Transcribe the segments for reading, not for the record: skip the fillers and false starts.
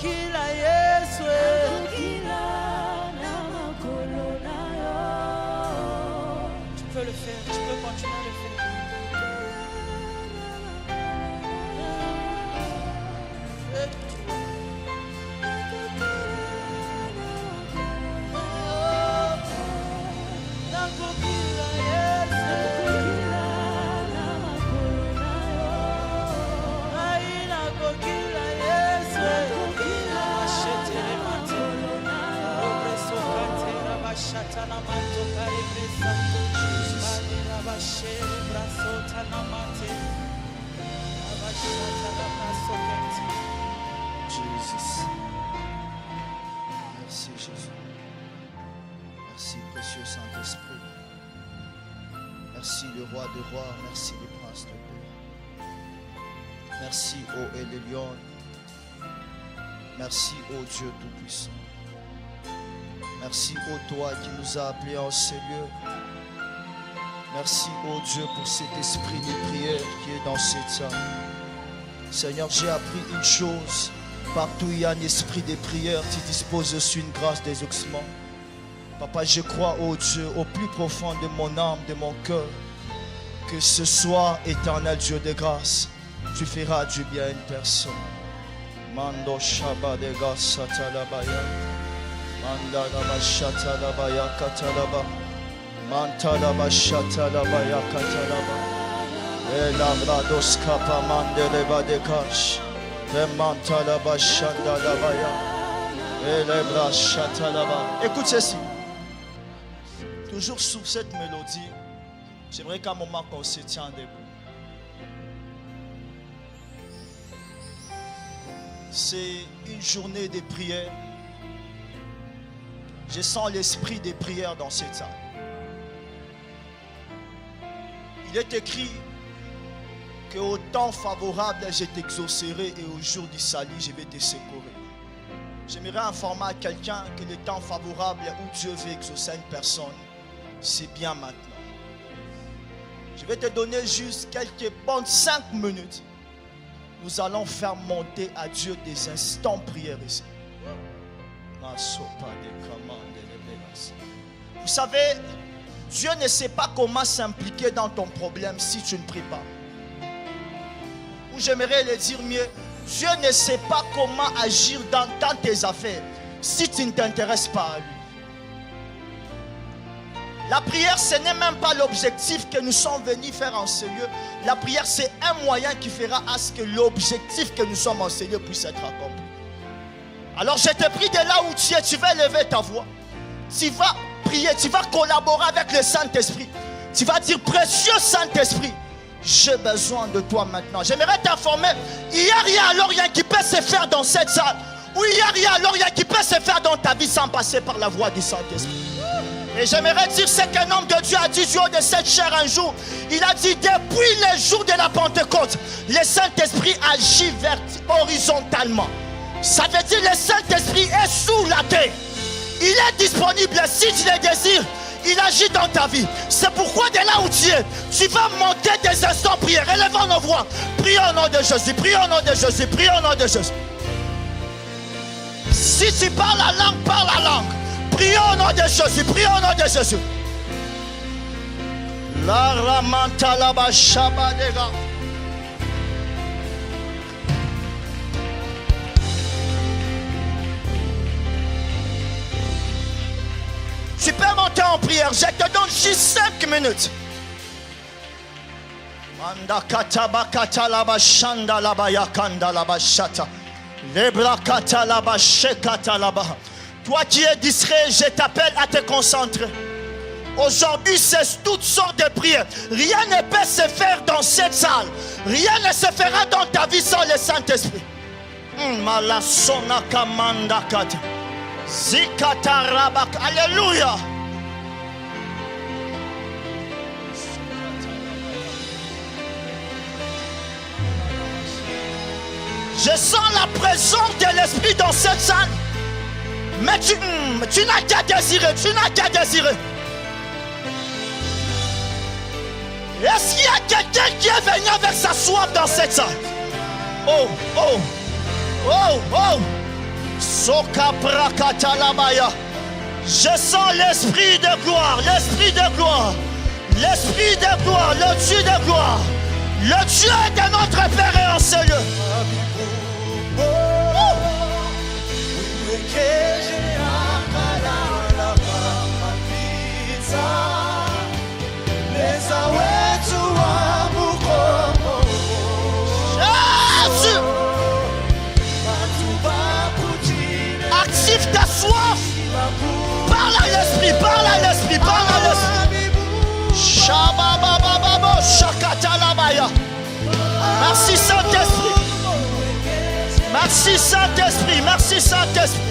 Tu peux le faire, tu peux continuer à le faire. Jesus. Merci Jésus. Merci précieux Saint-Esprit. Merci le roi des rois. Merci le prince de paix. Merci ô Élion. Merci ô Dieu Tout-Puissant. Merci ô toi qui nous a appelés en ces lieux. Merci ô Dieu pour cet esprit de prière qui est dans cette salle. Seigneur, j'ai appris une chose. Partout où il y a un esprit de prière, tu disposes aussi une grâce d'exaucement. Papa, je crois ô Dieu, au plus profond de mon âme, de mon cœur, que ce soir, éternel Dieu de grâce, tu feras du bien à une personne. Mando Shaba de Gasatalabaya. Mandalaba Shatalabaya Katalaba. Mantalaba Shatalabaya Katalaba. Elabrados Kapa Mandeleba de Kash. Mantalaba Shandalabaya. Elebra Shatalaba. Écoute ceci. Toujours sur cette mélodie, j'aimerais qu'à un moment qu'on se tient debout. C'est une journée de prière. Je sens l'esprit des prières dans cette salle. Il est écrit qu'au temps favorable, je t'exaucerai et au jour du salut, je vais te secourir. J'aimerais informer à quelqu'un que le temps favorable où Dieu veut exaucer une personne, c'est bien maintenant. Je vais te donner juste quelques bonnes 5 minutes. Nous allons faire monter à Dieu des instants prière ici. Vous savez, Dieu ne sait pas comment s'impliquer dans ton problème si tu ne pries pas. Ou j'aimerais le dire mieux, Dieu ne sait pas comment agir dans tes affaires si tu ne t'intéresses pas à lui. La prière, ce n'est même pas l'objectif que nous sommes venus faire en ce lieu. La prière, c'est un moyen qui fera à ce que l'objectif que nous sommes en ce lieu puisse être accompli. Alors je te prie de là où tu es, tu vas lever ta voix. Tu vas prier, tu vas collaborer avec le Saint-Esprit. Tu vas dire, précieux Saint-Esprit, j'ai besoin de toi maintenant. J'aimerais t'informer, il n'y a rien alors rien qui peut se faire dans cette salle. Ou il n'y a rien alors rien qui peut se faire dans ta vie sans passer par la voie du Saint-Esprit. Et j'aimerais dire ce qu'un homme de Dieu a dit du haut de cette chair un jour. Il a dit, depuis le jour de la Pentecôte, le Saint-Esprit agit horizontalement. Ça veut dire que le Saint-Esprit est sous la terre. Il est disponible si tu le désires. Il agit dans ta vie. C'est pourquoi de là où tu es, tu vas monter des instants prière. Élevons nos voix. Prie au nom de Jésus. Prie au nom de Jésus. Prie au nom de Jésus. Si tu parles la langue, parle la langue. Prie au nom de Jésus. Prie au nom de Jésus. La ramanta la bashaba dega. Tu peux monter en prière. Je te donne juste 5 minutes. Manda kataba katalaba shanda laba yakanda laba shata. Lebra katalaba shekatalaba. Toi qui es distrait, je t'appelle à te concentrer. Aujourd'hui, c'est toutes sortes de prières. Rien ne peut se faire dans cette salle. Rien ne se fera dans ta vie sans le Saint-Esprit. Malasona kamanda kata. Zikatarabak. Alléluia. Je sens la présence de l'Esprit dans cette salle. Mais tu n'as qu'à désirer. Tu n'as qu'à désirer. Est-ce qu'il y a quelqu'un qui est venu avec sa soif dans cette salle? Oh, oh, oh, oh. Soka Prakatalabaya. Je sens l'esprit de gloire, l'esprit de gloire, l'esprit de gloire, le Dieu de gloire, le Dieu de notre Père est en ce lieu. Jésus, active ta soif. Parle à l'esprit, parle à l'esprit, parle à l'esprit. Shababababo, Shakatalabaya. Merci Saint-Esprit. Merci Saint-Esprit, merci Saint-Esprit.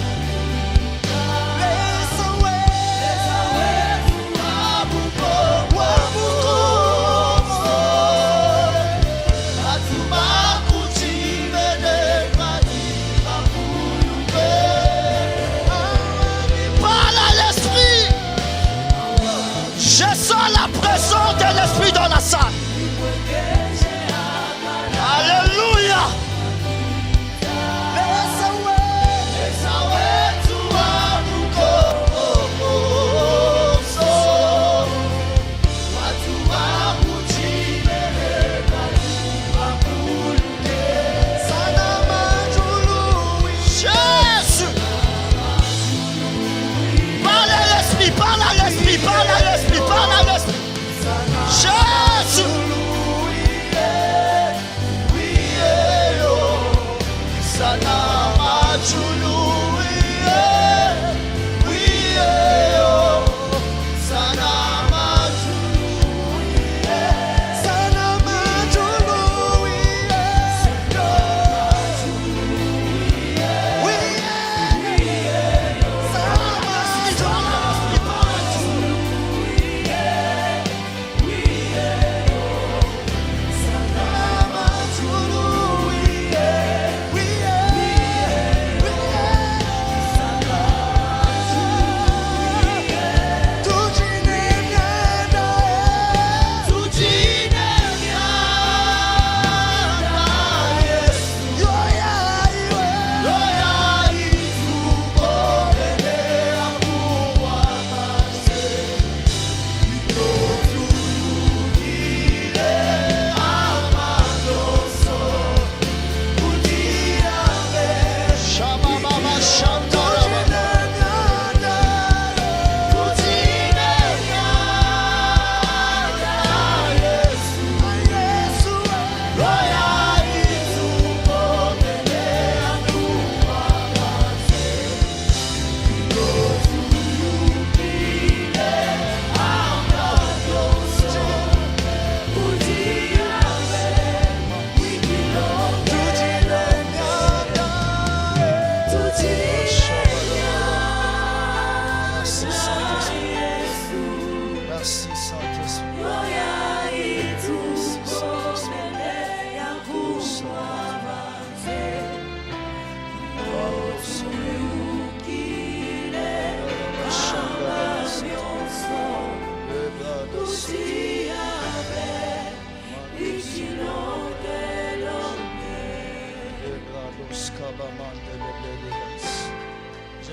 Je sens la présence de l'esprit dans la salle. Alléluia. Jésus. Parle à l'esprit, parle à l'esprit, parle à l'esprit, parle à l'esprit. Jésus.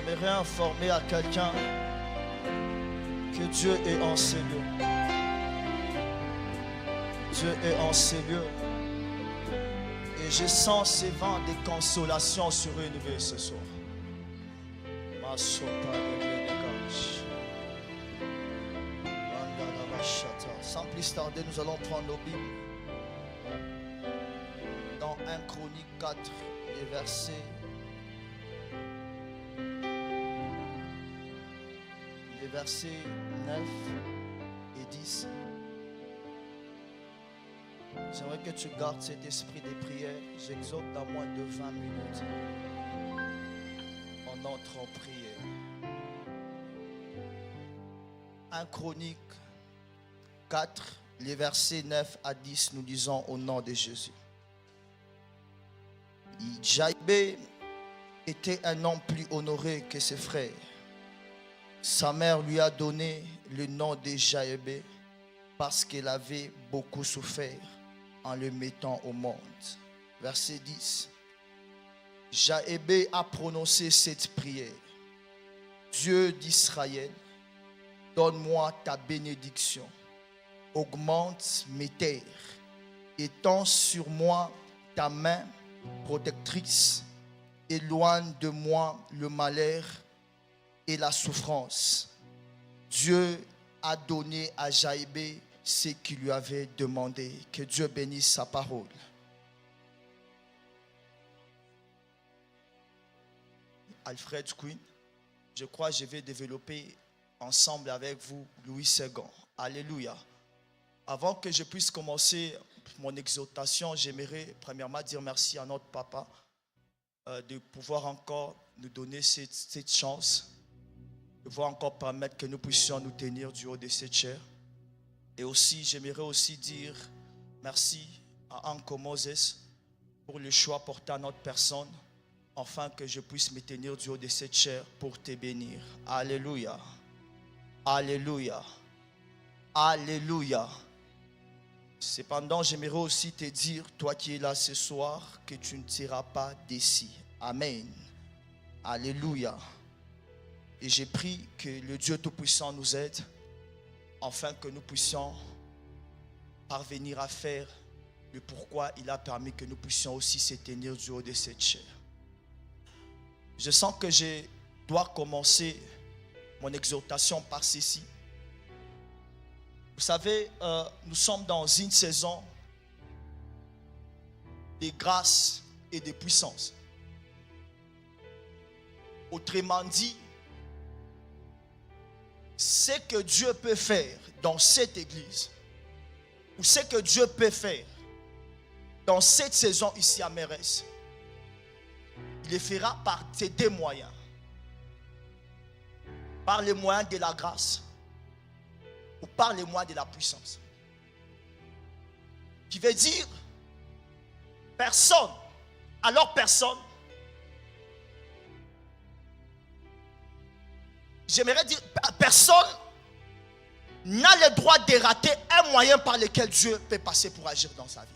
J'aimerais informer à quelqu'un que Dieu est en ces lieux. Dieu est en ces lieux. Et je sens ces vents de consolation se relever ce soir. Sans plus tarder, nous allons prendre nos Bibles. Dans 1 Chronique 4, les versets versets 9 et 10. J'aimerais que tu gardes cet esprit de prière. J'exhorte dans moins de 20 minutes. On entre en prière. 1 Chronique 4, les versets 9 à 10, nous disons au nom de Jésus. Jaïbé était un homme plus honoré que ses frères. Sa mère lui a donné le nom de Jaïbé parce qu'elle avait beaucoup souffert en le mettant au monde. Verset 10. Jaébé a prononcé cette prière. Dieu d'Israël, donne-moi ta bénédiction. Augmente mes terres. Étends sur moi ta main protectrice. Éloigne de moi le malheur et la souffrance. Dieu a donné à Jaébé ce qu'il lui avait demandé. Que Dieu bénisse sa parole. Alfred Quinn, je crois que je vais développer ensemble avec vous Louis Segond. Alléluia. Avant que je puisse commencer mon exhortation, j'aimerais premièrement dire merci à notre papa de pouvoir encore nous donner cette chance, de pouvoir encore permettre que nous puissions nous tenir du haut de cette chair. Et aussi, j'aimerais aussi dire merci à Anko Moses pour le choix porté à notre personne, afin que je puisse me tenir du haut de cette chair pour te bénir. Alléluia. Alléluia. Alléluia. Cependant, j'aimerais aussi te dire, toi qui es là ce soir, que tu ne tireras pas d'ici. Amen. Alléluia. Et j'ai pris que le Dieu Tout-Puissant nous aide, afin que nous puissions parvenir à faire le pourquoi il a permis que nous puissions aussi se tenir du haut de cette chair. Je sens que je dois commencer mon exhortation par ceci. Vous savez, nous sommes dans une saison de grâce et de puissance. Autrement dit, ce que Dieu peut faire dans cette église, ou ce que Dieu peut faire dans cette saison ici à Mérès, il le fera par ces deux moyens. Par les moyens de la grâce ou par les moyens de la puissance. Qui veut dire personne, alors personne, j'aimerais dire personne n'a le droit de rater un moyen par lequel Dieu peut passer pour agir dans sa vie.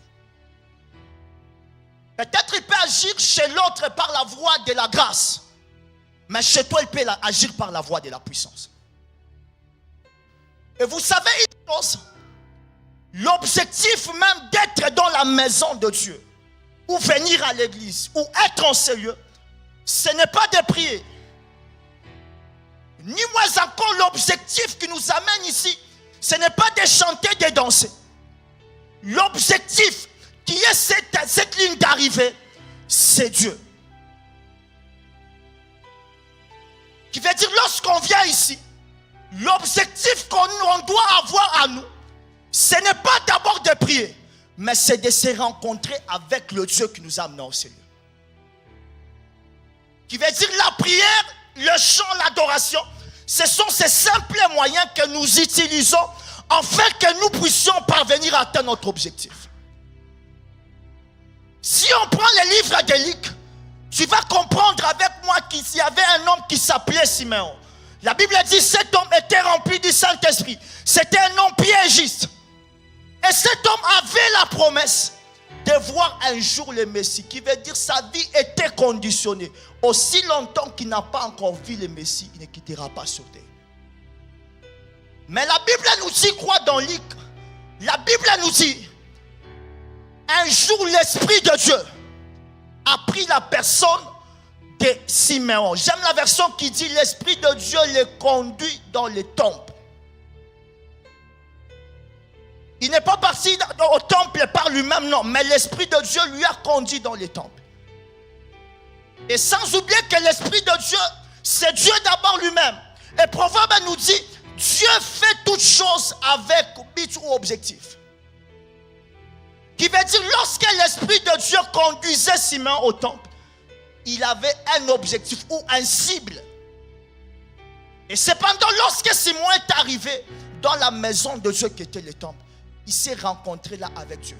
Peut-être il peut agir chez l'autre par la voie de la grâce. Mais chez toi, il peut agir par la voie de la puissance. Et vous savez une chose, l'objectif même d'être dans la maison de Dieu, ou venir à l'église, ou être en ce lieu, ce n'est pas de prier. Ni moins encore l'objectif qui nous amène ici, ce n'est pas de chanter, de danser. L'objectif qui est cette ligne d'arrivée, c'est Dieu. Qui veut dire lorsqu'on vient ici, l'objectif qu'on doit avoir à nous, ce n'est pas d'abord de prier, mais c'est de se rencontrer avec le Dieu qui nous a amenés au Seigneur. Qui veut dire la prière, le chant, l'adoration, ce sont ces simples moyens que nous utilisons afin que nous puissions parvenir à atteindre notre objectif. Si on prend les livres de Luc, tu vas comprendre avec moi qu'il y avait un homme qui s'appelait Siméon. La Bible dit que cet homme était rempli du Saint-Esprit. C'était un homme piégiste. Et cet homme avait la promesse de voir un jour le Messie. Qui veut dire sa vie était conditionnée. Aussi longtemps qu'il n'a pas encore vu le Messie, il ne quittera pas sur terre. Mais la Bible nous dit quoi dans Luc? La Bible nous dit un jour l'Esprit de Dieu a pris la personne de Siméon. J'aime la version qui dit l'Esprit de Dieu le conduit dans le temple. Il n'est pas parti au temple par lui-même, non, mais l'Esprit de Dieu lui a conduit dans le temple. Et sans oublier que l'Esprit de Dieu, c'est Dieu d'abord lui-même. Et Proverbe nous dit, Dieu fait toutes choses avec but ou objectif. Qui veut dire, lorsque l'Esprit de Dieu conduisait Siméon au temple, il avait un objectif ou un cible. Et cependant, lorsque Siméon est arrivé dans la maison de Dieu qui était le temple, il s'est rencontré là avec Dieu.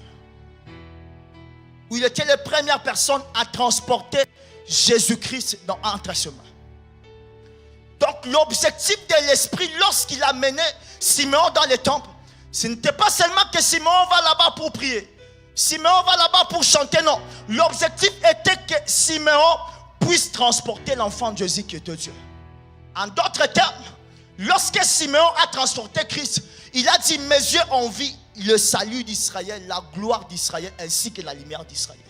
Où il était la première personne à transporter Jésus-Christ entre ses mains. Donc l'objectif de l'Esprit, lorsqu'il a mené Siméon dans le temple, ce n'était pas seulement que Siméon va là-bas pour prier. Siméon va là-bas pour chanter, non. L'objectif était que Siméon puisse transporter l'enfant de Jésus qui était Dieu. En d'autres termes, lorsque Siméon a transporté Christ, il a dit, mes yeux ont vu le salut d'Israël, la gloire d'Israël, ainsi que la lumière d'Israël.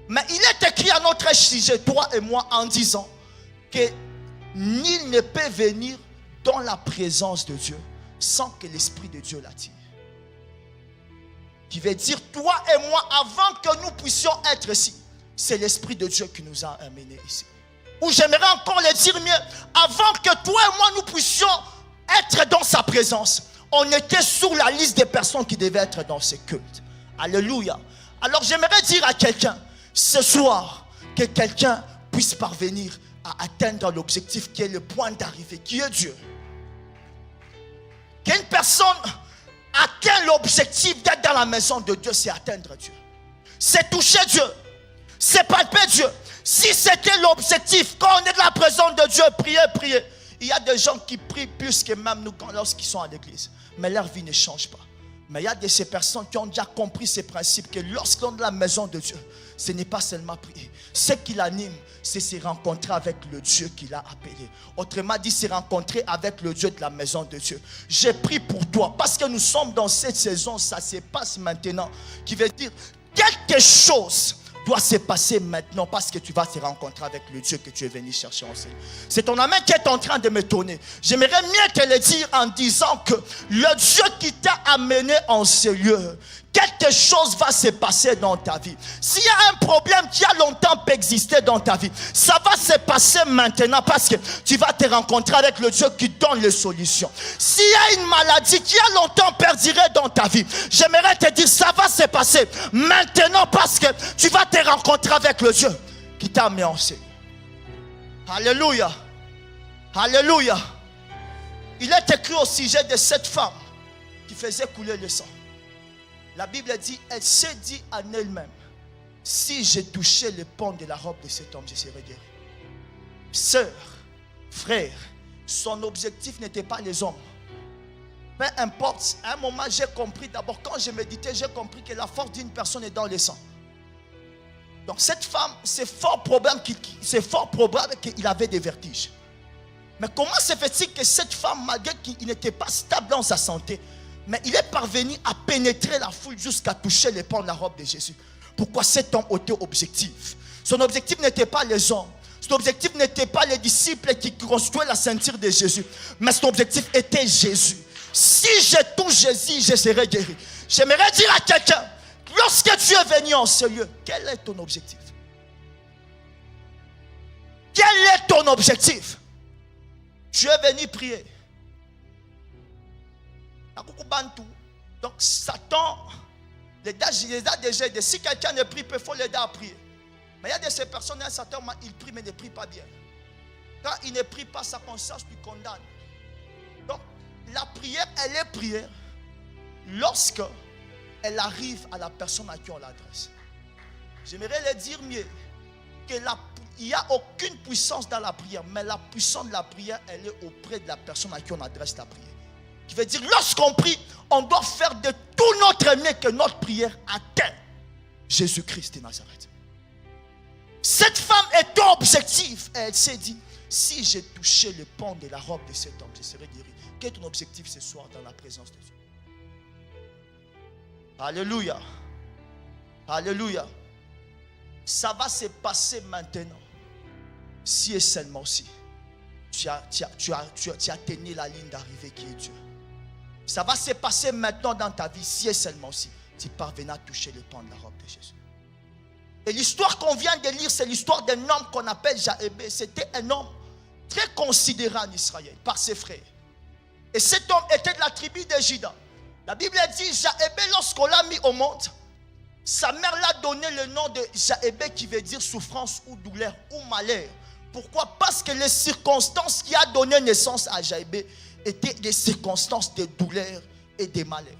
Mais il est écrit à notre sujet, toi et moi, en disant que nul ne peut venir dans la présence de Dieu sans que l'Esprit de Dieu l'attire. Qui veut dire, toi et moi, avant que nous puissions être ici, c'est l'Esprit de Dieu qui nous a amenés ici. Ou j'aimerais encore le dire mieux, avant que toi et moi nous puissions être dans sa présence, on était sur la liste des personnes qui devaient être dans ce culte. Alléluia. Alors j'aimerais dire à quelqu'un, ce soir, que quelqu'un puisse parvenir à atteindre l'objectif qui est le point d'arrivée, qui est Dieu. Qu'une personne atteint l'objectif d'être dans la maison de Dieu, c'est atteindre Dieu. C'est toucher Dieu. C'est palper Dieu. Si c'était l'objectif, quand on est dans la présence de Dieu, prier. Il y a des gens qui prient plus que même nous lorsqu'ils sont à l'église. Mais leur vie ne change pas. Mais il y a de ces personnes qui ont déjà compris ces principes, que lorsqu'on est dans la maison de Dieu, ce n'est pas seulement prier. Ce qui l'anime, c'est se rencontrer avec le Dieu qu'il a appelé. Autrement dit, se rencontrer avec le Dieu de la maison de Dieu. J'ai prié pour toi, parce que nous sommes dans cette saison, ça se passe maintenant, qui veut dire quelque chose doit se passer maintenant, parce que tu vas te rencontrer avec le Dieu que tu es venu chercher en Seigneur. C'est ton amen qui est en train de me tourner. J'aimerais mieux te le dire en disant que le Dieu qui t'a amené en ce lieu, quelque chose va se passer dans ta vie. S'il y a un problème qui a longtemps existé dans ta vie, ça va se passer maintenant, parce que tu vas te rencontrer avec le Dieu qui donne les solutions. S'il y a une maladie qui a longtemps perduré dans ta vie, j'aimerais te dire, ça va se passer maintenant, parce que tu vas te rencontrer avec le Dieu qui t'a mis en scène. Alléluia. Alléluia. Il est écrit au sujet de cette femme qui faisait couler le sang. La Bible dit, elle s'est dit en elle-même, si j'ai touché le pan de la robe de cet homme, je serai guéri. Sœur, frère, son objectif n'était pas les hommes. Peu importe, à un moment j'ai compris, d'abord quand je méditais, j'ai compris que la force d'une personne est dans le sang. Donc cette femme, c'est fort probable qu'il avait des vertiges. Mais comment se fait-il que cette femme, malgré qu'il n'était pas stable dans sa santé, mais il est parvenu à pénétrer la foule jusqu'à toucher les pans de la robe de Jésus? Pourquoi cet homme était objectif? Son objectif n'était pas les hommes. Son objectif n'était pas les disciples qui construisaient la ceinture de Jésus. Mais son objectif était Jésus. Si je touche Jésus, je serai guéri. J'aimerais dire à quelqu'un, lorsque tu es venu en ce lieu, quel est ton objectif? Quel est ton objectif? Tu es venu prier. Donc Satan les a déjà aidé. Si quelqu'un ne prie pas, il faut l'aider à prier. Mais il y a de ces personnes, un certain moment, ils prient mais ne prient pas bien. Quand il ne prie pas, sa conscience lui condamne. Donc la prière, elle est prière lorsque elle arrive à la personne à qui on l'adresse. J'aimerais le dire mieux, qu'il n'y a aucune puissance dans la prière, mais la puissance de la prière, elle est auprès de la personne à qui on adresse la prière. Qui veut dire, lorsqu'on prie, on doit faire de tout notre mieux que notre prière atteigne Jésus-Christ de Nazareth. Cette femme était objective. Elle s'est dit, si j'ai touché le pan de la robe de cet homme, je serai guéri. Quel est ton objectif ce soir dans la présence de Dieu? Alléluia. Alléluia. Ça va se passer maintenant. Si et seulement si tu as tenu la ligne d'arrivée qui est Dieu. Ça va se passer maintenant dans ta vie, si et seulement si tu parviens à toucher le pan de la robe de Jésus. Et l'histoire qu'on vient de lire, c'est l'histoire d'un homme qu'on appelle Jaébé. C'était un homme très considéré en Israël par ses frères. Et cet homme était de la tribu de Juda. La Bible dit, Jaébé, lorsqu'on l'a mis au monde, sa mère l'a donné le nom de Jaébé, qui veut dire souffrance ou douleur ou malheur. Pourquoi? Parce que les circonstances qui a donné naissance à Jaébé étaient des circonstances de douleur et de malheur.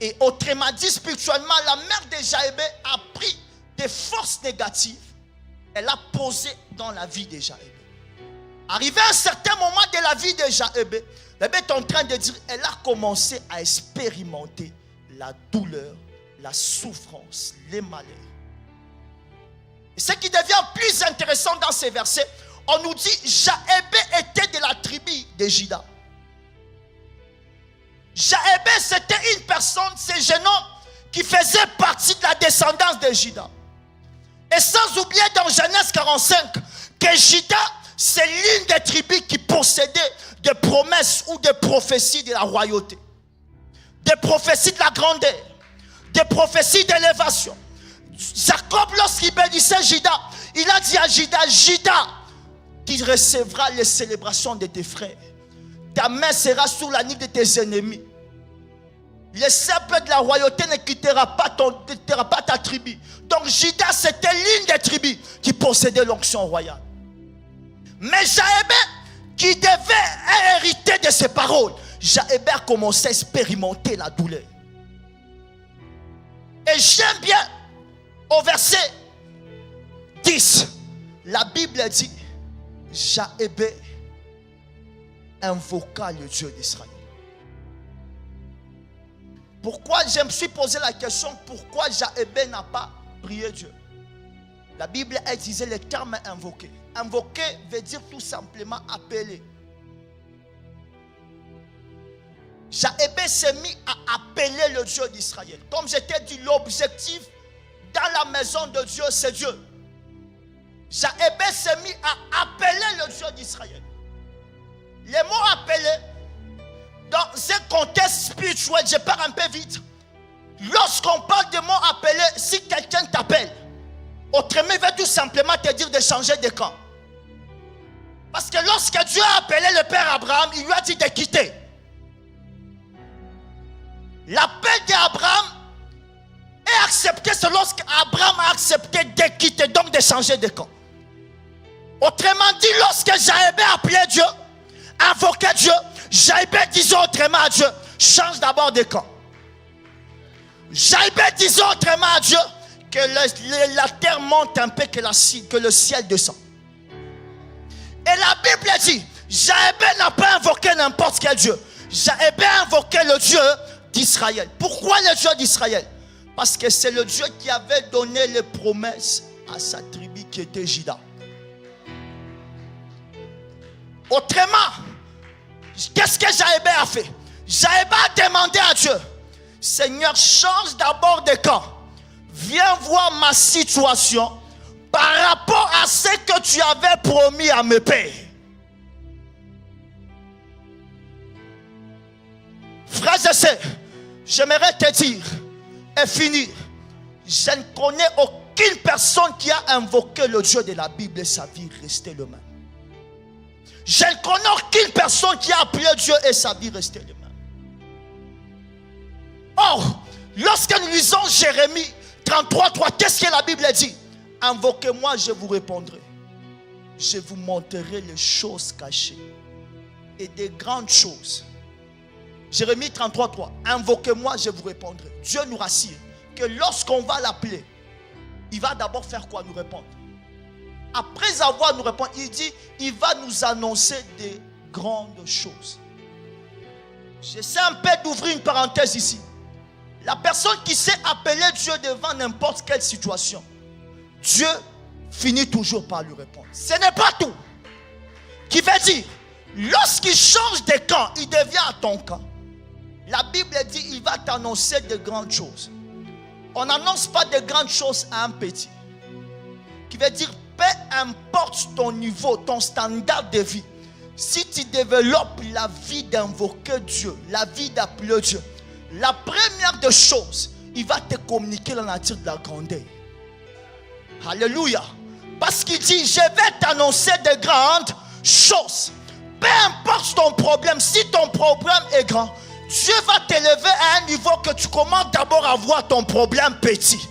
Et autrement dit, spirituellement, la mère de Jaébé a pris des forces négatives. Elle a posé dans la vie de Jaébé. Arrivé à un certain moment de la vie de Jaébé, la Bible est en train de dire, elle a commencé à expérimenter la douleur, la souffrance, les malheurs. Et ce qui devient plus intéressant dans ces versets, on nous dit, Jaébé était de la tribu de Juda. Jaébé, c'était une personne, ce jeune homme, qui faisait partie de la descendance de Juda. Et sans oublier dans Genèse 45, que Juda, c'est l'une des tribus qui possédait des promesses ou des prophéties de la royauté. Des prophéties de la grandeur. Des prophéties d'élévation. Jacob, lorsqu'il bénissait Juda, il a dit à Juda, Juda, tu recevras les célébrations de tes frères. Ta main sera sur la nuque de tes ennemis. Le sceptre de la royauté ne quittera pas ta tribu. Donc Juda, c'était l'une des tribus qui possédait l'onction royale. Mais Jaébé, qui devait hériter de ses paroles, Jaébé a commencé à expérimenter la douleur. Et j'aime bien, au verset 10, la Bible dit, Jaébé invoqua le Dieu d'Israël. Pourquoi je me suis posé la question, pourquoi Jaébé n'a pas prié Dieu? La Bible a utilisé le terme invoquer. Invoquer veut dire tout simplement appeler. Jaébé s'est mis à appeler le Dieu d'Israël. Comme je t'ai dit, l'objectif dans la maison de Dieu, c'est Dieu. Jaébé s'est mis à appeler le Dieu d'Israël. Les mots appeler, dans un contexte spirituel, je pars un peu vite. Lorsqu'on parle de mots appelés, si quelqu'un t'appelle, autrement, il va tout simplement te dire de changer de camp. Parce que lorsque Dieu a appelé le père Abraham, il lui a dit de quitter. L'appel d'Abraham est accepté, c'est lorsqu'Abraham a accepté de quitter, donc de changer de camp. Autrement dit, lorsque Jaébé appelait Dieu, invoquait Dieu, Jaébé disait autrement à Dieu, change d'abord de camp. Jaébé disait autrement à Dieu, que la terre monte un peu, que le ciel descend. Et la Bible dit, Jaébé n'a pas invoqué n'importe quel Dieu. Jaébé a invoqué le Dieu d'Israël. Pourquoi le Dieu d'Israël? Parce que c'est le Dieu qui avait donné les promesses à sa tribu qui était Juda. Autrement, qu'est-ce que Jaébé a fait? Jaébé a demandé à Dieu, Seigneur, change d'abord de camp. Viens voir ma situation par rapport à ce que tu avais promis à mes pères. Frères et sœurs, j'aimerais te dire et finir. Je ne connais aucune personne qui a invoqué le Dieu de la Bible et sa vie restait le même. Je ne connais aucune personne qui a appelé Dieu et sa vie restait le même. Or, lorsque nous lisons Jérémie 33:3, qu'est-ce que la Bible dit? Invoquez-moi, je vous répondrai. Je vous montrerai les choses cachées et des grandes choses. Jérémie 33:3, invoquez-moi, je vous répondrai. Dieu nous rassure que lorsqu'on va l'appeler, il va d'abord faire quoi? Nous répondre. Après avoir nous répondu, il dit, il va nous annoncer des grandes choses. J'essaie un peu d'ouvrir une parenthèse ici. La personne qui sait appeler Dieu devant n'importe quelle situation, Dieu finit toujours par lui répondre. Ce n'est pas tout. Qui veut dire, lorsqu'il change de camp, il devient à ton camp. La Bible dit, il va t'annoncer de grandes choses. On n'annonce pas de grandes choses à un petit. Qui veut dire, peu importe ton niveau, ton standard de vie, si tu développes la vie d'invoquer Dieu, la vie d'appeler Dieu, la première des choses, il va te communiquer la nature de la grandeur. Alléluia. Parce qu'il dit, je vais t'annoncer de grandes choses. Peu importe ton problème, si ton problème est grand, Dieu va t'élever à un niveau que tu commences d'abord à voir ton problème petit.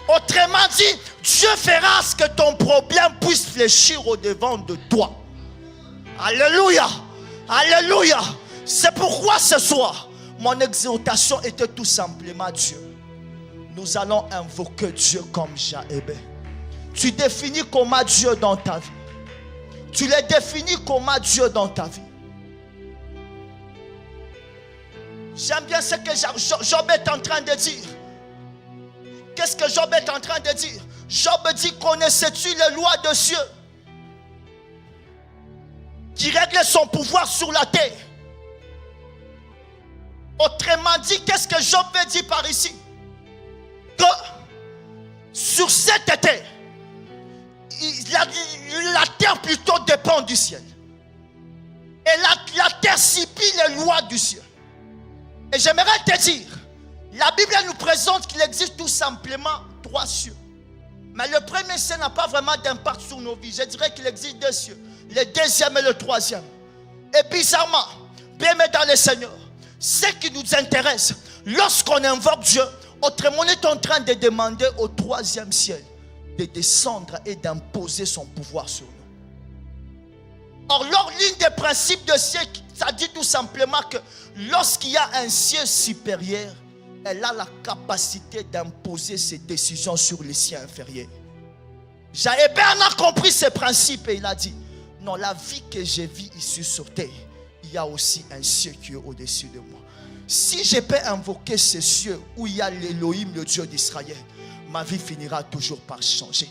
Autrement dit, Dieu fera ce que ton problème puisse fléchir au devant de toi. Alléluia. Alléluia. C'est pourquoi ce soir, mon exhortation était tout simplement Dieu. Nous allons invoquer Dieu comme Jaébé. Tu définis comment Dieu dans ta vie. Tu les définis comment Dieu dans ta vie. J'aime bien ce que Job est en train de dire. Qu'est-ce que Job est en train de dire? Job dit, connaissais-tu les lois de Dieu qui règle son pouvoir sur la terre? Autrement dit, qu'est-ce que Job veut dire par ici? Que sur cette terre, la terre plutôt dépend du ciel. Et la terre subit les lois du ciel. Et j'aimerais te dire, la Bible nous présente qu'il existe tout simplement 3 cieux. Mais le premier ciel n'a pas vraiment d'impact sur nos vies. Je dirais qu'il existe 2 cieux. Le deuxième et le troisième. Et bizarrement, bien mais dans le Seigneur, ce qui nous intéresse, lorsqu'on invoque Dieu, autrement on est en train de demander au 3e ciel de descendre et d'imposer son pouvoir sur nous. Or, l'une des principes de ciel, ça dit tout simplement que lorsqu'il y a un ciel supérieur, elle a la capacité d'imposer ses décisions sur les cieux inférieurs. Jaébé en a compris ce principe et il a dit, non, la vie que je vis ici sur terre, il y a aussi un ciel qui est au-dessus de moi. Si je peux invoquer ce ciel où il y a l'Élohim, le Dieu d'Israël, ma vie finira toujours par changer.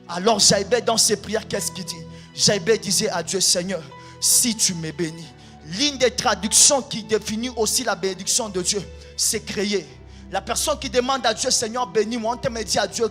Alors Jaébé dans ses prières, qu'est-ce qu'il dit? Jaébé disait à Dieu, Seigneur, si tu me bénis. L'une des traductions qui définit aussi la bénédiction de Dieu, c'est créer. La personne qui demande à Dieu, Seigneur, bénis-moi, on te me dit à Dieu,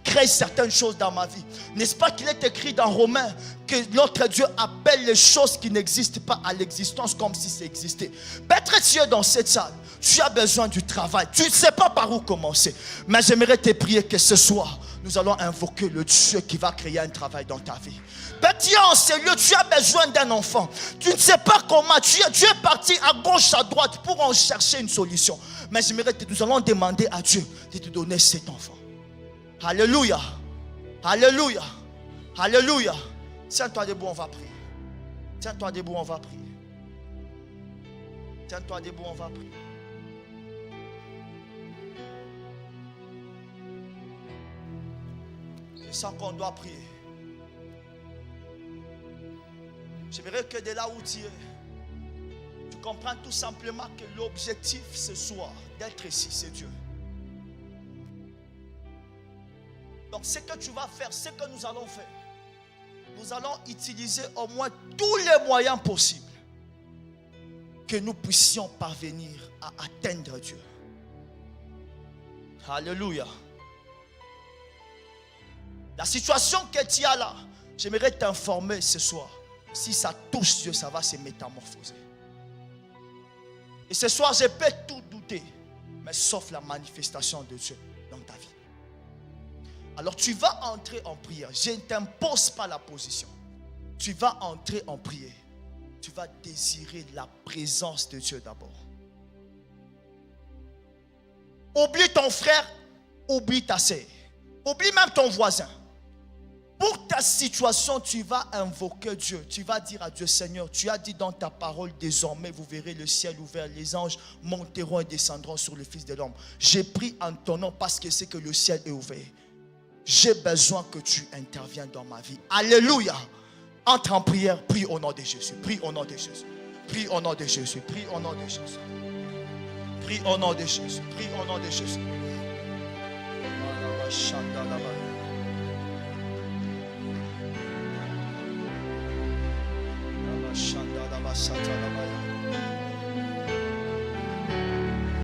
crée certaines choses dans ma vie. N'est-ce pas qu'il est écrit dans Romains que notre Dieu appelle les choses qui n'existent pas à l'existence comme si ça existait. Peut-être tu es dans cette salle, tu as besoin du travail, tu ne sais pas par où commencer. Mais j'aimerais te prier que ce soir, nous allons invoquer le Dieu qui va créer un travail dans ta vie. Petit en ce lieu, tu as besoin d'un enfant. Tu ne sais pas comment, tu es parti à gauche, à droite pour en chercher une solution. Mais j'aimerais que nous allons demander à Dieu de te donner cet enfant. Alléluia. Alléluia. Alléluia. Tiens-toi debout, on va prier. Tiens-toi debout, on va prier. Tiens-toi debout, on va prier. Je sens qu'on doit prier. J'aimerais que de là où tu es, tu comprends tout simplement que l'objectif ce soir d'être ici, c'est Dieu. Donc ce que tu vas faire, ce que nous allons faire, nous allons utiliser au moins tous les moyens possibles que nous puissions parvenir à atteindre Dieu. Alléluia. La situation que tu as là, j'aimerais t'informer ce soir. Si ça touche Dieu, ça va se métamorphoser. Et ce soir, je peux tout douter, mais sauf la manifestation de Dieu dans ta vie. Alors tu vas entrer en prière. Je ne t'impose pas la position. Tu vas entrer en prière. Tu vas désirer la présence de Dieu d'abord. Oublie ton frère, oublie ta sœur. Oublie même ton voisin. Pour ta situation, tu vas invoquer Dieu. Tu vas dire à Dieu, Seigneur, tu as dit dans ta parole, désormais vous verrez le ciel ouvert, les anges monteront et descendront sur le Fils de l'homme. J'ai pris en ton nom parce que c'est que le ciel est ouvert. J'ai besoin que tu interviennes dans ma vie. Alléluia. Entre en prière, prie au nom de Jésus. Prie au nom de Jésus. Prie au nom de Jésus. Prie au nom de Jésus. Prie au nom de Jésus. Prie au nom de Jésus. Shanda